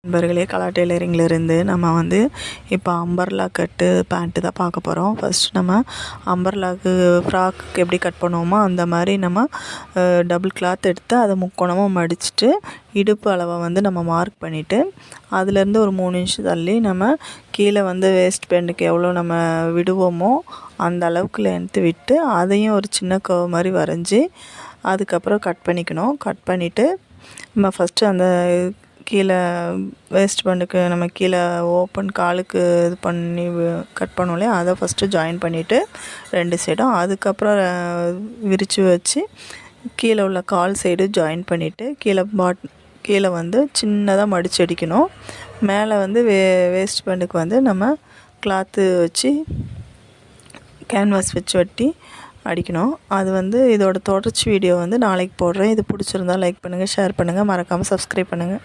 நண்பர்களே, கலா டெய்லரிங்லேருந்து நம்ம வந்து இப்போ அம்பர்லா கட்டு பேண்ட்டு தான் பார்க்க போகிறோம். ஃபஸ்ட் நம்ம அம்பர்லாவுக்கு ஃப்ராக்குக்கு எப்படி கட் பண்ணுவோமோ அந்த மாதிரி நம்ம டபுள் கிளாத் எடுத்து அதை முக்கோணமாக மடிச்சுட்டு இடுப்பு அளவை வந்து நம்ம மார்க் பண்ணிவிட்டு அதுலேருந்து ஒரு 3 இன்ச் தள்ளி நம்ம கீழே வந்து வேஸ்ட் பேண்டுக்கு எவ்வளோ நம்ம விடுவோமோ அந்த அளவுக்கு லென்த்து விட்டு அதையும் ஒரு சின்ன கர்வ் மாதிரி வரைஞ்சி அதுக்கப்புறம் கட் பண்ணிக்கணும். கட் பண்ணிவிட்டு நம்ம ஃபஸ்ட்டு அந்த கீழே வேஸ்ட் பேண்டுக்கு நம்ம கீழே ஓப்பன் காலுக்கு இது பண்ணி கட் பண்ணுவோம் இல்லையா, அதை ஃபஸ்ட்டு ஜாயின் பண்ணிவிட்டு 2 சைடும் அதுக்கப்புறம் விரித்து வச்சு கீழே உள்ள கால் சைடு ஜாயின் பண்ணிவிட்டு கீழே வந்து சின்னதாக மடித்து அடிக்கணும். மேலே வந்து வேஸ்ட் பேண்டுக்கு வந்து நம்ம கிளாத்து வச்சு கேன்வாஸ் வச்சு வெட்டி அடிக்கணும். அது வந்து இதோட தொடர்ச்சி வீடியோ வந்து நாளைக்கு போடுறேன். இது பிடிச்சிருந்தா லைக் பண்ணுங்கள், ஷேர் பண்ணுங்கள், மறக்காமல் சப்ஸ்கிரைப் பண்ணுங்கள்.